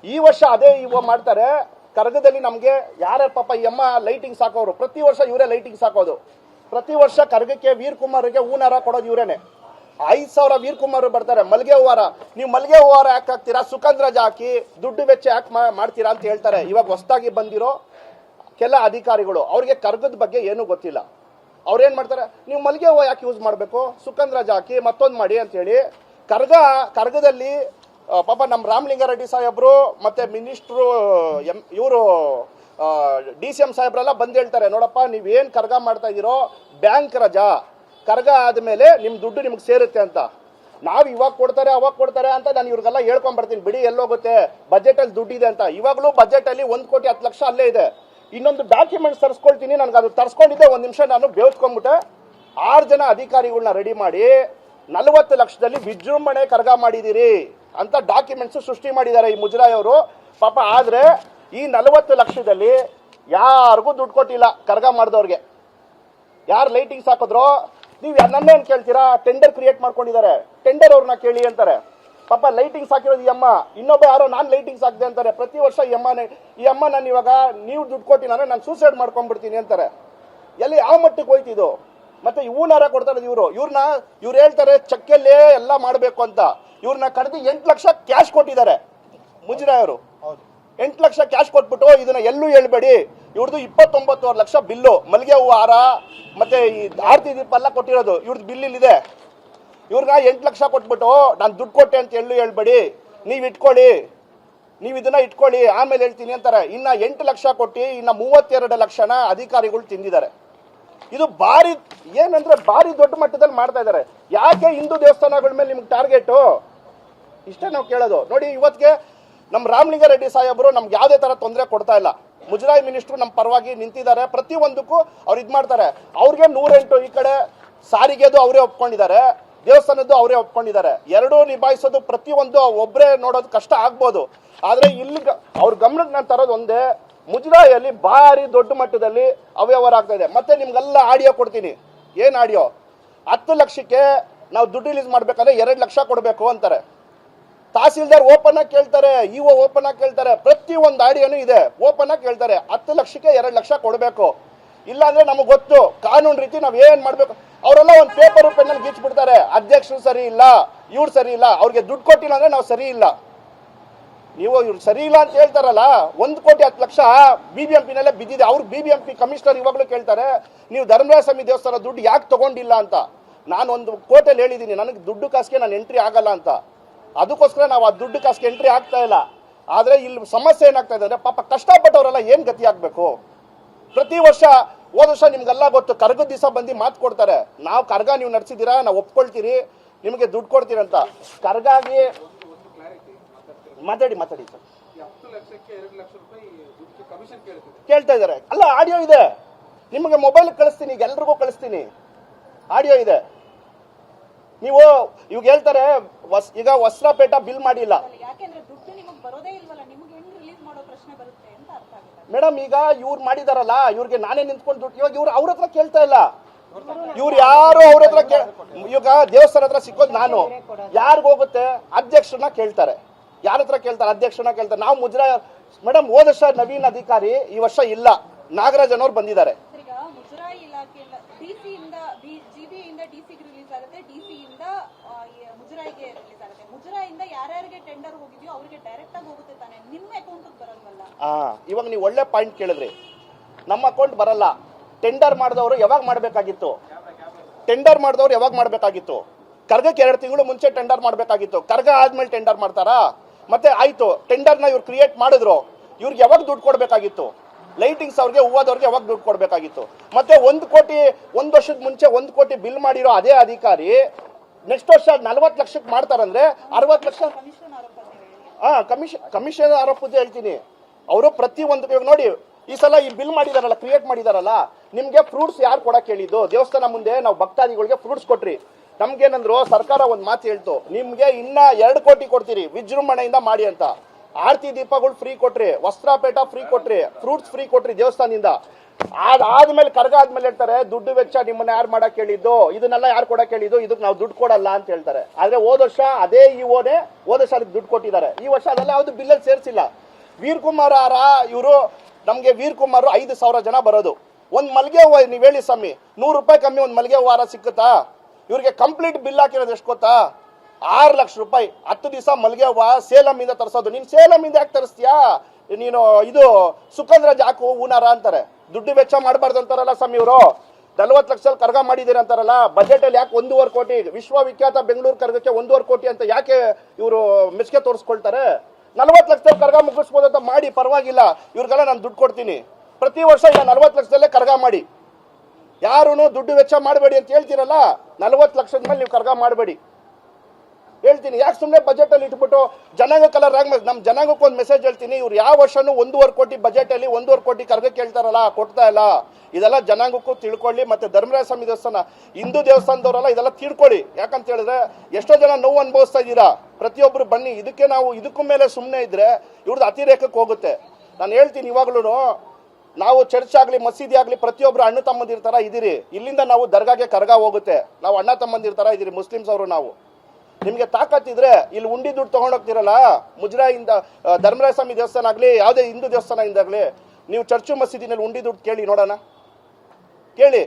ಈ ವರ್ಷ ಅದೇ ಇವ ಮಾಡ್ತಾರೆ. ಕರ್ಗದಲ್ಲಿ ನಮಗೆ ಯಾರ್ಯಾರ ಪಾಪ ಈ ಅಮ್ಮ ಲೈಟಿಂಗ್ಸ್ ಹಾಕೋರು, ಪ್ರತಿ ವರ್ಷ ಇವರೇ ಲೈಟಿಂಗ್ಸ್ ಹಾಕೋದು. ಪ್ರತಿ ವರ್ಷ ಕರ್ಗಕ್ಕೆ ವೀರ್ ಕುಮಾರ್ಗೆ ಹೂನಾರ ಕೊಡೋದು ಇವರೇನೆ. 5,000 ವೀರ್ ಕುಮಾರ್ ಬರ್ತಾರೆ. ಮಲ್ಗೆ ಹೂವಾರ, ನೀವು ಮಲ್ಗೆ ಹೂವಾರ ಯಾಕೆ ಹಾಕ್ತೀರಾ, ಸುಗಂಧರಾಜ ಹಾಕಿ ದುಡ್ಡು ವೆಚ್ಚ ಯಾಕೆ ಮಾಡ್ತೀರಾ ಅಂತ ಹೇಳ್ತಾರೆ. ಇವಾಗ ಹೊಸದಾಗಿ ಬಂದಿರೋ ಕೆಲ ಅಧಿಕಾರಿಗಳು, ಅವ್ರಿಗೆ ಕರ್ಗದ ಬಗ್ಗೆ ಏನೂ ಗೊತ್ತಿಲ್ಲ. ಅವ್ರೇನ್ ಮಾಡ್ತಾರೆ, ನೀವು ಮಲ್ಗೆ ಹೂವು ಯಾಕೆ ಯೂಸ್ ಮಾಡಬೇಕು, ಸುಗಂಧರಾಜ ಹಾಕಿ ಮತ್ತೊಂದು ಮಾಡಿ ಅಂತ ಹೇಳಿ ಕರ್ಗದಲ್ಲಿ ಪಾಪ ನಮ್ಮ ರಾಮಲಿಂಗಾರೆಡ್ಡಿ ಸಾಹೇಬ್ರು ಮತ್ತೆ ಮಿನಿಸ್ಟ್ರು ಇವರು DCM ಸಾಹೇಬ್ರೆಲ್ಲ ಬಂದು ಹೇಳ್ತಾರೆ, ನೋಡಪ್ಪ ನೀವೇನು ಕರ್ಗ ಮಾಡ್ತಾ ಇದ್ದೀರೋ ಬ್ಯಾಂಕ್ ರಜಾ, ಕರ್ಗ ಆದಮೇಲೆ ನಿಮ್ಮ ದುಡ್ಡು ನಿಮ್ಗೆ ಸೇರುತ್ತೆ ಅಂತ. ನಾವು ಇವಾಗ ಕೊಡ್ತಾರೆ ಅವಾಗ ಕೊಡ್ತಾರೆ ಅಂತ ನಾನು ಇವ್ರಿಗೆಲ್ಲ ಹೇಳ್ಕೊಂಡ್ ಬರ್ತೀನಿ, ಬಿಡಿ ಎಲ್ಲೋಗುತ್ತೆ, ಬಜೆಟಲ್ಲಿ ದುಡ್ಡಿದೆ ಅಂತ. ಇವಾಗಲೂ ಬಜೆಟಲ್ಲಿ 1 ಕೋಟಿ 10 ಲಕ್ಷ ಅಲ್ಲೇ ಇದೆ. ಇನ್ನೊಂದು ಡಾಕ್ಯುಮೆಂಟ್ಸ್ ತರಿಸ್ಕೊಳ್ತೀನಿ, ನನಗೆ ಅದು ತರಿಸ್ಕೊಂಡಿದ್ದೆ, 1 ನಿಮಿಷ ನಾನು ಬೇವ್ತ್ಕೊಂಡ್ಬಿಟ್ಟೆ. 6 ಜನ ಅಧಿಕಾರಿಗಳನ್ನ ರೆಡಿ ಮಾಡಿ 40 ಲಕ್ಷದಲ್ಲಿ ವಿಜೃಂಭಣೆ ಕರ್ಗ ಮಾಡಿದ್ದೀರಿ ಅಂತ ಡಾಕ್ಯುಮೆಂಟ್ಸ್ ಸೃಷ್ಟಿ ಮಾಡಿದ್ದಾರೆ ಈ ಮುಜರಾಯಿ ಅವರು ಪಾಪ. ಆದ್ರೆ ಈ 40 ಲಕ್ಷದಲ್ಲಿ ಯಾರಿಗೂ ದುಡ್ಡು ಕೊಟ್ಟಿಲ್ಲ. ಕರ್ಗ ಮಾಡಿದವ್ರಿಗೆ ಯಾರು ಲೈಟಿಂಗ್ಸ್ ಹಾಕಿದ್ರು, ನೀವು ನನ್ನೇನು ಕೇಳ್ತೀರಾ, ಟೆಂಡರ್ ಕ್ರಿಯೇಟ್ ಮಾಡ್ಕೊಂಡಿದ್ದಾರೆ, ಟೆಂಡರ್ ಅವ್ರನ್ನ ಕೇಳಿ ಅಂತಾರೆ. ಪಾಪ ಲೈಟಿಂಗ್ಸ್ ಹಾಕಿರೋದು ಈ ಅಮ್ಮ, ಇನ್ನೊಬ್ಬ ಯಾರೋ ನಾನು ಲೈಟಿಂಗ್ಸ್ ಹಾಕಿದೆ ಅಂತಾರೆ. ಪ್ರತಿ ವರ್ಷ ಈ ಅಮ್ಮ ನಾನು ಇವಾಗ ನೀವು ದುಡ್ಡು ಕೊಟ್ಟಿನ ನಾನು ಸೂಸೈಡ್ ಮಾಡ್ಕೊಂಡ್ಬಿಡ್ತೀನಿ ಅಂತಾರೆ. ಎಲ್ಲಿ ಯಾವ ಮಟ್ಟಕ್ಕೆ ಹೋಯ್ತಿದ್ದು. ಮತ್ತೆ ಹೂನಾರ ಕೊಡ್ತಾರೆ ಇವ್ರು ಹೇಳ್ತಾರೆ ಚಕ್ಕಲ್ಲೇ ಎಲ್ಲ ಮಾಡಬೇಕು ಅಂತ. ಇವ್ರನ್ನ ಕರೆದು 8 ಲಕ್ಷ ಕ್ಯಾಶ್ ಕೊಟ್ಟಿದ್ದಾರೆ ಮುಜರಾಯವರು. 8 ಲಕ್ಷ ಕ್ಯಾಶ್ ಕೊಟ್ಬಿಟ್ಟು ಇದನ್ನ ಎಲ್ಲೂ ಹೇಳ್ಬೇಡಿ, ಇವ್ರದ್ದು 29 ಲಕ್ಷ ಬಿಲ್ಲು, ಮಲ್ಲಿಗೆ ಹೂವು ಹಾರ ಮತ್ತೆ ಈ ಆರತಿ ದೀಪ ಎಲ್ಲ ಕೊಟ್ಟಿರೋದು ಇವ್ರದ್ದು ಬಿಲ್ ಇಲ್ಲಿದೆ. ಇವ್ರನ್ನ 8 ಲಕ್ಷ ಕೊಟ್ಬಿಟ್ಟು ನಾನು ದುಡ್ಡು ಕೊಟ್ಟೆ ಅಂತ ಎಲ್ಲೂ ಹೇಳ್ಬೇಡಿ, ನೀವು ಇದನ್ನ ಇಟ್ಕೊಳ್ಳಿ ಆಮೇಲೆ ಹೇಳ್ತೀನಿ ಅಂತಾರೆ. ಇನ್ನ 8 ಲಕ್ಷ ಕೊಟ್ಟು ಇನ್ನ 32 ಲಕ್ಷನ ಅಧಿಕಾರಿಗಳು ತಿಂದಿದ್ದಾರೆ. ಇದು ಭಾರಿ ದೊಡ್ಡ ಮಟ್ಟದಲ್ಲಿ ಮಾಡ್ತಾ ಇದ್ದಾರೆ. ಯಾಕೆ ಹಿಂದೂ ದೇವಸ್ಥಾನಗಳ ಮೇಲೆ ನಿಮ್ಗೆ ಟಾರ್ಗೆಟ್ ಇಷ್ಟೇ ನಾವು ಕೇಳೋದು. ನೋಡಿ, ಇವತ್ತಿಗೆ ನಮ್ಮ ರಾಮಲಿಂಗಾರೆಡ್ಡಿ ಸಾಹೇಬರು ನಮ್ಗೆ ಯಾವುದೇ ತರ ತೊಂದರೆ ಕೊಡ್ತಾ ಇಲ್ಲ. ಮುಜರಾಯಿ ಮಿನಿಸ್ಟ್ರು ನಮ್ಮ ಪರವಾಗಿ ನಿಂತಿದ್ದಾರೆ. ಪ್ರತಿಯೊಂದಕ್ಕೂ ಅವ್ರು ಇದು ಮಾಡ್ತಾರೆ. ಅವ್ರಿಗೆ 108 ಈ ಕಡೆ ಸಾರಿಗೆದು ಅವರೇ ಒಪ್ಕೊಂಡಿದ್ದಾರೆ, ದೇವಸ್ಥಾನದ್ದು ಅವರೇ ಒಪ್ಕೊಂಡಿದ್ದಾರೆ. ಎರಡೂ ನಿಭಾಯಿಸೋದು ಪ್ರತಿಯೊಂದು ಒಬ್ಬರೇ ನೋಡೋದು ಕಷ್ಟ ಆಗ್ಬೋದು. ಆದ್ರೆ ಇಲ್ಲಿ ಅವ್ರ ಗಮನಕ್ಕೆ ನಾನು ತರೋದು ಒಂದೇ, ಮುಜರಾಯಿಯಲ್ಲಿ ಭಾರಿ ದೊಡ್ಡ ಮಟ್ಟದಲ್ಲಿ ಅವ್ಯವಹಾರ ಆಗ್ತಾ ಇದೆ. ಮತ್ತೆ ನಿಮ್ಗೆಲ್ಲ ಆಡಿಯೋ ಕೊಡ್ತೀನಿ. ಏನ್ ಆಡಿಯೋ, 10 ಲಕ್ಷಕ್ಕೆ ನಾವು ದುಡ್ಡು ರಿಲೀಸ್ ಮಾಡ್ಬೇಕಂದ್ರೆ 2 ಲಕ್ಷ ಕೊಡಬೇಕು ಅಂತಾರೆ. ತಹಸೀಲ್ದಾರ್ ಓಪನ್ ಆಗಿ ಕೇಳ್ತಾರೆ, ಇಒ ಓಪನ್ ಆಗಿ ಕೇಳ್ತಾರೆ, ಪ್ರತಿ ಒಂದು ಆಡಿಯೋನು ಇದೆ, ಓಪನ್ ಆಗಿ ಕೇಳ್ತಾರೆ 10 ಲಕ್ಷಕ್ಕೆ 2 ಲಕ್ಷ ಕೊಡಬೇಕು. ಇಲ್ಲಾಂದ್ರೆ ನಮಗೆ ಗೊತ್ತು ಕಾನೂನು ರೀತಿ ನಾವ್ ಏನ್ ಮಾಡ್ಬೇಕು. ಅವರೆಲ್ಲ ಒಂದು ಪೇಪರ್ ಪೆನ್ನಲ್ಲಿ ಗೀಚ್ಬಿಡ್ತಾರೆ, ಅಧ್ಯಕ್ಷರು ಸರಿ ಇಲ್ಲ, ಇವ್ರು ಸರಿ ಇಲ್ಲ, ಅವ್ರಿಗೆ ದುಡ್ಡು ಕೊಟ್ಟಿಲ್ಲ ಅಂದ್ರೆ ನಾವು ಸರಿ ಇಲ್ಲ. ನೀವು ಇವ್ರು ಸರಿ ಇಲ್ಲ ಅಂತ ಹೇಳ್ತಾರಲ್ಲ, 1 ಕೋಟಿ 10 ಲಕ್ಷ BBMP ನಲ್ಲೇ ಬಿದ್ದಿದೆ. ಅವ್ರು BBMP ಕಮಿಷನರ್ ಇವಾಗಲೂ ಕೇಳ್ತಾರೆ, ನೀವು ಧರ್ಮರಾಯ ಸ್ವಾಮಿ ದೇವಸ್ಥಾನ ದುಡ್ಡು ಯಾಕೆ ತಗೊಂಡಿಲ್ಲ ಅಂತ. ನಾನು ಒಂದು ಕೋರ್ಟಲ್ಲಿ ಹೇಳಿದ್ದೀನಿ, ನನಗೆ ದುಡ್ಡು ಕಾಸಿಗೆ ನಾನು ಎಂಟ್ರಿ ಆಗಲ್ಲ ಅಂತ. ಅದಕ್ಕೋಸ್ಕರ ನಾವು ಆ ದುಡ್ಡು ಕಾಸಿಗೆ ಎಂಟ್ರಿ ಆಗ್ತಾ ಇಲ್ಲ. ಆದ್ರೆ ಇಲ್ಲಿ ಸಮಸ್ಯೆ ಏನಾಗ್ತಾ ಇದೆ ಅಂದ್ರೆ, ಪಾಪ ಕಷ್ಟಪಟ್ಟವರೆಲ್ಲ ಏನ್ ಗತಿ ಆಗ್ಬೇಕು. ಪ್ರತಿ ವರ್ಷ ಹೋದ ವರ್ಷ ನಿಮ್ಗೆಲ್ಲ ಗೊತ್ತು, ಕರ್ಗದ ದಿವಸ ಬಂದು ಮಾತು ಕೊಡ್ತಾರೆ, ನಾವು ಕರ್ಗ ನೀವು ನಡೆಸಿದ್ದೀರಾ, ನಾವು ಒಪ್ಕೊಳ್ತೀರಿ, ನಿಮಗೆ ದುಡ್ಡು ಕೊಡ್ತೀರಂತ. ಕರ್ಗಾಗಿ ಮಾತಾಡಿ ಸರ್, ಕೇಳ್ತಾ ಇದಾರೆ. ಅಲ್ಲ, ಆಡಿಯೋ ಇದೆ, ನಿಮಗೆ ಮೊಬೈಲ್ ಕಳಿಸ್ತೀನಿ, ಈಗ ಎಲ್ರಿಗೂ ಕಳಿಸ್ತೀನಿ, ಆಡಿಯೋ ಇದೆ. ನೀವು ಇವಾಗ ಹೇಳ್ತಾರೆ ಈಗ ವಸ್ತ್ರಪೇಟ ಬಿಲ್ ಮಾಡಿಲ್ಲ ಮೇಡಮ್. ಈಗ ಇವ್ರು ಮಾಡಿದಾರಲ್ಲ, ಇವ್ರಿಗೆ ನಾನೇ ನಿಂತ್ಕೊಂಡು ದುಡ್ಡು, ಇವಾಗ ಇವ್ರು ಅವ್ರ ಹತ್ರ ಕೇಳ್ತಾ ಇಲ್ಲ. ಇವ್ರು ಯಾರು ಅವ್ರ ಹತ್ರ ಇವಾಗ ದೇವಸ್ಥಾನ ಹತ್ರ ಸಿಕ್ಕೋದು ನಾನು, ಯಾರಿಗ ಹೋಗುತ್ತೆ, ಅಧ್ಯಕ್ಷರನ್ನ ಕೇಳ್ತಾರೆ. ಯಾರ ಹತ್ರ ಕೇಳ್ತಾರೆ, ಅಧ್ಯಕ್ಷರನ್ನ ಕೇಳ್ತಾರೆ. ನಾವು ಮುಜರಾಯಿ ಮೇಡಮ್, ಹೋದ ವರ್ಷ ನವೀನ್ ಅಧಿಕಾರಿ, ಈ ವರ್ಷ ಇಲ್ಲ, ನಾಗರಾಜ್ ಅನ್ನೋರು ಬಂದಿದ್ದಾರೆ. ಇವಾಗ ನೀವು ಒಳ್ಳೆ ಪಾಯಿಂಟ್ ಕೇಳಿದ್ರಿ. ನಮ್ಮ ಅಕೌಂಟ್ ಬರಲ್ಲ. ಟೆಂಡರ್ ಮಾಡಿದವರು ಯಾವಾಗ ಮಾಡಬೇಕಾಗಿತ್ತು? ಕರ್ಗಕ್ಕೆ 2 ತಿಂಗಳು ಮುಂಚೆ ಟೆಂಡರ್ ಮಾಡಬೇಕಾಗಿತ್ತು. ಕರ್ಗ ಆದ್ಮೇಲೆ ಟೆಂಡರ್ ಮಾಡ್ತಾರಾ? ಮತ್ತೆ ಆಯ್ತು, ಟೆಂಡರ್ನ ಇವ್ರು ಕ್ರಿಯೇಟ್ ಮಾಡಿದ್ರು, ಇವ್ರಿಗೆ ಯಾವಾಗ ದುಡ್ಡು ಕೊಡ್ಬೇಕಾಗಿತ್ತು? ಲೈಟಿಂಗ್ಸ್ ಅವ್ರಿಗೆ, ಹೂವಾದವ್ರಿಗೆ ಯಾವಾಗ ದುಡ್ಡು ಕೊಡ್ಬೇಕಾಗಿತ್ತು? ಮತ್ತೆ 1 ಕೋಟಿ 1 ವರ್ಷದ ಮುಂಚೆ 1 ಕೋಟಿ ಬಿಲ್ ಮಾಡಿರೋ ಅದೇ ಅಧಿಕಾರಿ ನೆಕ್ಸ್ಟ್ ವರ್ಷ 40 ಲಕ್ಷಕ್ಕೆ ಮಾಡ್ತಾರಂದ್ರೆ 60 ಲಕ್ಷ ಕಮಿಷನ್ ಆರೋಪದ ಹೇಳ್ತೀನಿ. ಅವರು ಪ್ರತಿ ಒಂದು ನೋಡಿ, ಈ ಸಲ ಈ ಬಿಲ್ ಮಾಡಿದಾರಲ್ಲ, ಕ್ರಿಯೇಟ್ ಮಾಡಿದಾರಲ್ಲ, ನಿಮ್ಗೆ ಫ್ರೂಟ್ಸ್ ಯಾರು ಕೊಡಕ್ ಹೇಳಿದ್ದು? ದೇವಸ್ಥಾನ ಮುಂದೆ ನಾವು ಭಕ್ತಾದಿಗಳಿಗೆ ಫ್ರೂಟ್ಸ್ ಕೊಟ್ರಿ. ನಮ್ಗೇನಂದ್ರು, ಸರ್ಕಾರ ಒಂದ್ ಮಾತು ಹೇಳ್ತು, ನಿಮ್ಗೆ ಇನ್ನ 2 ಕೋಟಿ ಕೊಡ್ತೀರಿ ವಿಜೃಂಭಣೆಯಿಂದ ಮಾಡಿ ಅಂತ. ಆರತಿ ದೀಪಗಳು ಫ್ರೀ ಕೊಟ್ರಿ, ವಸ್ತ್ರಪೇಟ ಫ್ರೀ ಕೊಟ್ರಿ, ಫ್ರೂಟ್ಸ್ ಫ್ರೀ ಕೊಟ್ರಿ ದೇವಸ್ಥಾನದಿಂದ. ಆದ್ಮೇಲೆ ಕರ್ಗ ಆದ್ಮೇಲೆ ಹೇಳ್ತಾರೆ ದುಡ್ಡು ವೆಚ್ಚ ನಿಮ್ಮನ್ನ ಯಾರು ಮಾಡಕ್ ಹೇಳಿದ್ದು, ಇದನ್ನೆಲ್ಲ ಯಾರು ಕೊಡಕ್ ಹೇಳಿದ್ದು, ಇದಕ್ಕೆ ನಾವು ದುಡ್ಡು ಕೊಡಲ್ಲ ಅಂತ ಹೇಳ್ತಾರೆ. ಆದ್ರೆ ಹೋದ ವರ್ಷ ಅದೇ ಇಒನೇ ಹೋದ ವರ್ಷ ಅದಕ್ಕೆ ದುಡ್ಡು ಕೊಟ್ಟಿದ್ದಾರೆ. ಈ ವರ್ಷ ಅದೆಲ್ಲ ಯಾವ್ದು ಬಿಲ್ಲಲ್ಲಿ ಸೇರಿಸಿಲ್ಲ. ವೀರ್ ಕುಮಾರ್ ಇವರು ನಮ್ಗೆ ವೀರ್ ಕುಮಾರ್ 5,000 ಜನ ಬರೋದು. ಒಂದ್ ಮಲ್ಗೆ ಹೂವ ನೀವ್ ಹೇಳಿ ಸ್ವಾಮಿ, 100 ರೂಪಾಯಿ ಕಮ್ಮಿ ಒಂದ್ ಮಲ್ಗೆ ಹೂವಾರ ಸಿಕ್ಕುತ್ತಾ? ಇವ್ರಿಗೆ ಕಂಪ್ಲೀಟ್ ಬಿಲ್ ಹಾಕಿರೋದು ಎಷ್ಟು ಗೊತ್ತಾ? 6 ಲಕ್ಷ ರೂಪಾಯಿ. 10 ದಿವಸ ಮಲ್ಗೆ ಹೂವ ಸೇಲಂ ಇಂದ ತರಿಸೋದು. ನೀನ್ ಸೇಲಂ ಇಂದ ಯಾಕೆ ತರಿಸ್ತೀಯಾ? ನೀನು ಇದು ಸುಖಂದ್ರಾಜ್ ಹಾಕು ಹೂನಾರ ಅಂತಾರೆ. ದುಡ್ಡು ವೆಚ್ಚ ಮಾಡಬಾರ್ದು ಅಂತಾರಲ್ಲ ಸ್ವಾಮಿ ಇವರು. 40 ಲಕ್ಷದಲ್ಲಿ ಕರ್ಗ ಮಾಡಿದೀರ ಅಂತಾರಲ್ಲ. ಬಜೆಟ್ ಅಲ್ಲಿ ಯಾಕೆ 1.5 ಕೋಟಿ, ವಿಶ್ವವಿಖ್ಯಾತ ಬೆಂಗಳೂರು ಕರ್ಗಕ್ಕೆ 1.5 ಕೋಟಿ ಅಂತ ಯಾಕೆ ಇವರು ಮೆಚ್ಚುಗೆ ತೋರಿಸ್ಕೊಳ್ತಾರೆ? 40 ಲಕ್ಷದಲ್ಲಿ ಕರ್ಗ ಮುಗಿಸ್ಬೋದು ಅಂತ ಮಾಡಿ, ಪರವಾಗಿಲ್ಲ. ಇವ್ರಿಗೆಲ್ಲ ನಾನು ದುಡ್ಡು ಕೊಡ್ತೀನಿ. ಪ್ರತಿ ವರ್ಷ ಈಗ 40 ಲಕ್ಷದಲ್ಲೇ ಕರ್ಗ ಮಾಡಿ. ಯಾರು ದುಡ್ಡು ವೆಚ್ಚ ಮಾಡಬೇಡಿ ಅಂತ ಹೇಳ್ತೀರಲ್ಲ, 40 ಲಕ್ಷದ ಮೇಲೆ ನೀವು ಕರ್ಗ ಮಾಡಬೇಡಿ ಹೇಳ್ತೀನಿ. ಯಾಕೆ ಸುಮ್ಮನೆ ಬಜೆಟ್ ಅಲ್ಲಿ ಇಟ್ಬಿಟ್ಟು ಜನಾಂಗ ಕಲರ್ ಆಗ್ಬೇಕು? ನಮ್ ಜನಾಂಗಕ್ಕೆ ಒಂದು ಮೆಸೇಜ್ ಹೇಳ್ತೀನಿ. ಇವ್ರು ಯಾವ ವರ್ಷನೂ 1.5 ಕೋಟಿ ಬಜೆಟ್ ಅಲ್ಲಿ 1.5 ಕೋಟಿ ಕರ್ಗ ಕೇಳ್ತಾರಲ್ಲ, ಕೊಡ್ತಾ ಇಲ್ಲ. ಇದೆಲ್ಲ ಜನಾಂಗಕ್ಕೂ ತಿಳ್ಕೊಳ್ಳಿ. ಮತ್ತೆ ಧರ್ಮರಾಯ ಸ್ವಾಮಿ ದೇವಸ್ಥಾನ, ಹಿಂದೂ ದೇವಸ್ಥಾನದವರೆಲ್ಲ ಇದೆಲ್ಲ ತಿಳ್ಕೊಳ್ಳಿ. ಯಾಕಂತ ಹೇಳಿದ್ರೆ ಎಷ್ಟೋ ಜನ ನೋವು ಅನುಭವಿಸ್ತಾ ಇದ್ದೀರಾ. ಪ್ರತಿಯೊಬ್ರು ಬನ್ನಿ. ಇದಕ್ಕೆ ನಾವು ಇದಕ್ಕೂ ಮೇಲೆ ಸುಮ್ಮನೆ ಇದ್ರೆ ಇವ್ರದ್ದು ಅತಿರೇಕಕ್ಕೆ ಹೋಗುತ್ತೆ. ನಾನು ಹೇಳ್ತೀನಿ ಇವಾಗ್ಲೂ, ನಾವು ಚರ್ಚ್ ಆಗ್ಲಿ ಮಸೀದಿ ಆಗ್ಲಿ ಪ್ರತಿಯೊಬ್ರು ಅಣ್ಣ ತಮ್ಮಂದಿರ ತರ ಇದೀರಿ. ಇಲ್ಲಿಂದ ನಾವು ದರ್ಗಾಗೆ ಕರ್ಗ ಹೋಗುತ್ತೆ. ನಾವು ಅಣ್ಣ ತಮ್ಮಂದಿರ ತರ ಇದೀರಿ ಮುಸ್ಲಿಮ್ಸ್ ಅವರು. ನಾವು ನಿಮ್ಗೆ ತಾಕತ್ತಿದ್ರೆ ಇಲ್ಲಿ ಉಂಡಿ ದುಡ್ಡು ತಗೊಂಡೋಗ್ತಿರಲ್ಲ, ಮುಜರಾಯಿಂದ ಧರ್ಮರಾಯ ಸ್ವಾಮಿ ದೇವಸ್ಥಾನ ಆಗ್ಲಿ ಯಾವುದೇ ಹಿಂದೂ ದೇವಸ್ಥಾನ ಇಂದಾಗ್ಲಿ, ನೀವು ಚರ್ಚು ಮಸೀದಿನಲ್ಲಿ ಉಂಡಿ ದುಡ್ಡು ಕೇಳಿ ನೋಡೋಣ, ಕೇಳಿ.